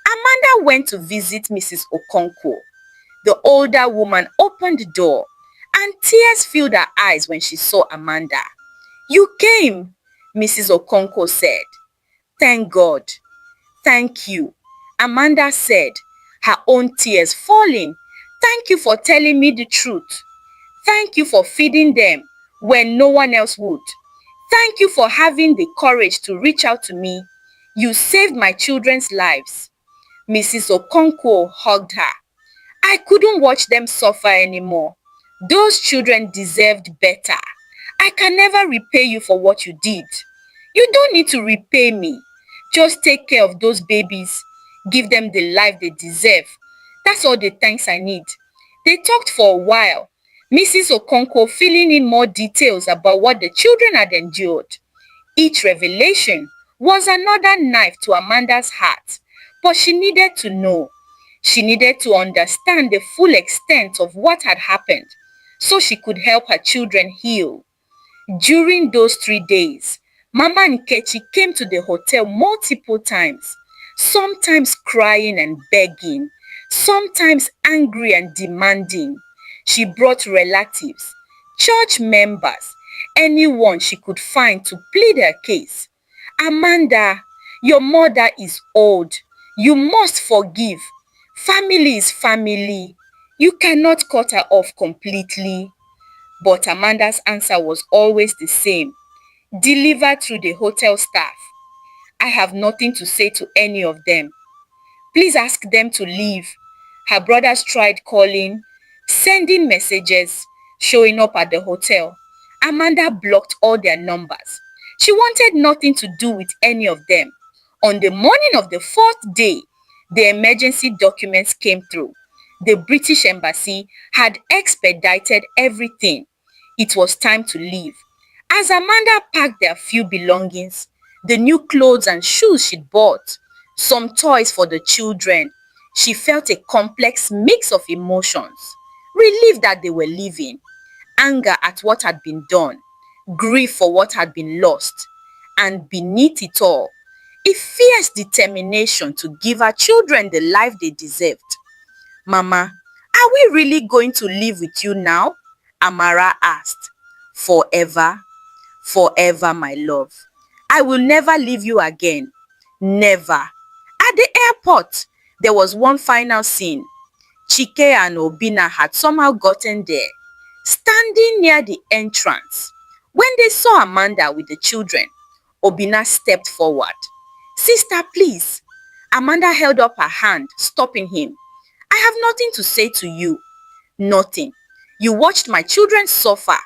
Amanda went to visit Mrs. Okonkwo. The older woman opened the door and tears filled her eyes when she saw Amanda. "You came," Mrs. Okonkwo said. "Thank God." "Thank you," Amanda said, her own tears falling. "Thank you for telling me the truth. Thank you for feeding them when no one else would. Thank you for having the courage to reach out to me. You saved my children's lives." Mrs. Okonkwo hugged her. "I couldn't watch them suffer anymore. Those children deserved better. I can never repay you for what you did. You don't need to repay me. Just take care of those babies. Give them the life they deserve. That's all the thanks I need." They talked for a while, Mrs. Okonkwo filling in more details about what the children had endured. Each revelation was another knife to Amanda's heart, but she needed to know. She needed to understand the full extent of what had happened so she could help her children heal. During those 3 days, Mama Nkechi came to the hotel multiple times, sometimes crying and begging, sometimes angry and demanding. She brought relatives, church members, anyone she could find to plead her case. "Amanda, your mother is old. You must forgive. Family is family. You cannot cut her off completely." But Amanda's answer was always the same, delivered through the hotel staff. "I have nothing to say to any of them. Please ask them to leave." Her brothers tried calling, sending messages, showing up at the hotel. Amanda blocked all their numbers. She wanted nothing to do with any of them. On the morning of the fourth day, the emergency documents came through. The British Embassy had expedited everything. It was time to leave. As Amanda packed their few belongings, the new clothes and shoes she'd bought, some toys for the children, she felt a complex mix of emotions. Relief that they were leaving, anger at what had been done, grief for what had been lost, and beneath it all, a fierce determination to give her children the life they deserved. "Mama, are we really going to live with you now?" Amara asked. "Forever, forever, my love. I will never leave you again. Never." At the airport, there was one final scene. Chike and Obina had somehow gotten there, standing near the entrance. When they saw Amanda with the children, Obina stepped forward. "Sister, please." Amanda held up her hand, stopping him. "I have nothing to say to you." "Nothing. You watched my children suffer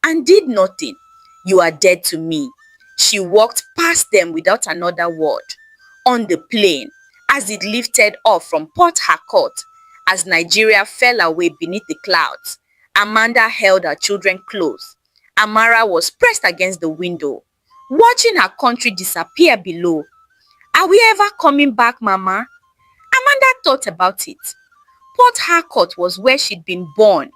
and did nothing. You are dead to me." She walked past them without another word. On the plane, as it lifted off from Port Harcourt, as Nigeria fell away beneath the clouds, Amanda held her children close. Amara was pressed against the window, watching her country disappear below. "Are we ever coming back, Mama?" Amanda thought about it. Port Harcourt was where she'd been born,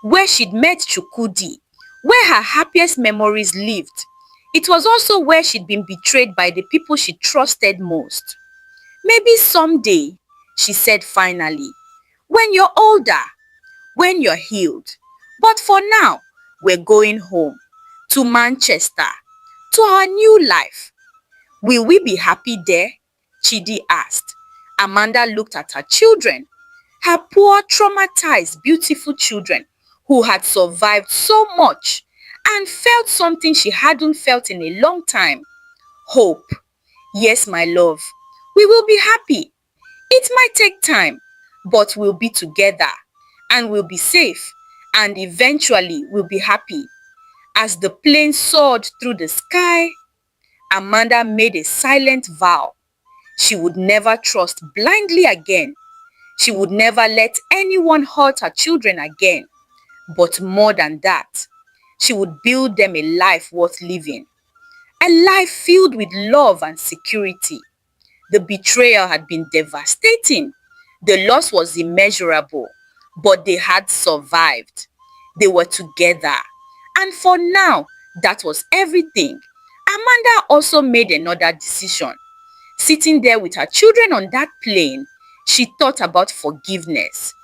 where she'd met Chukudi, where her happiest memories lived. It was also where she'd been betrayed by the people she trusted most. "Maybe someday," she said finally, "when you're older, when you're healed. But for now, we're going home, to Manchester, to our new life." "Will we be happy there?" Chidi asked. Amanda looked at her children, her poor, traumatized, beautiful children who had survived so much, and felt something she hadn't felt in a long time. Hope. "Yes, my love. We will be happy. It might take time, but we'll be together, and we'll be safe, and eventually we'll be happy." As the plane soared through the sky, Amanda made a silent vow. She would never trust blindly again. She would never let anyone hurt her children again. But more than that, she would build them a life worth living. A life filled with love and security. The betrayal had been devastating. The loss was immeasurable, but they had survived. They were together. And for now, that was everything. Amanda also made another decision. Sitting there with her children on that plane, she thought about forgiveness,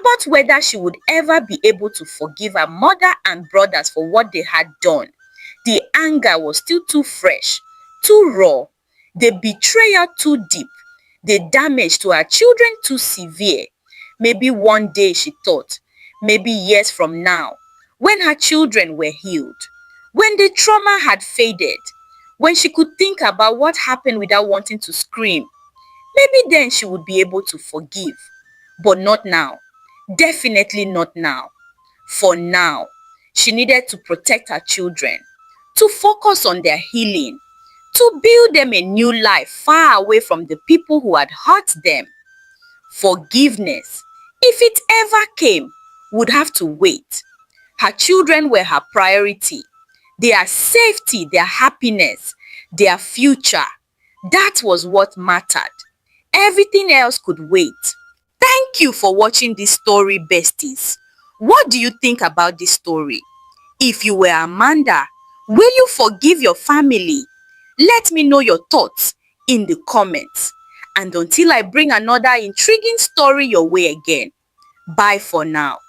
about whether she would ever be able to forgive her mother and brothers for what they had done. The anger was still too fresh, too raw, the betrayal too deep, the damage to her children too severe. Maybe one day, she thought, maybe years from now, when her children were healed, when the trauma had faded, when she could think about what happened without wanting to scream, maybe then she would be able to forgive. But not now. Definitely not now. For now, she needed to protect her children, to focus on their healing, to build them a new life far away from the people who had hurt them. Forgiveness, if it ever came, would have to wait. Her children were her priority. Their safety, their happiness, their future. That was what mattered. Everything else could wait. Thank you for watching this story, besties. What do you think about this story? If you were Amanda, will you forgive your family? Let me know your thoughts in the comments. And until I bring another intriguing story your way again, bye for now.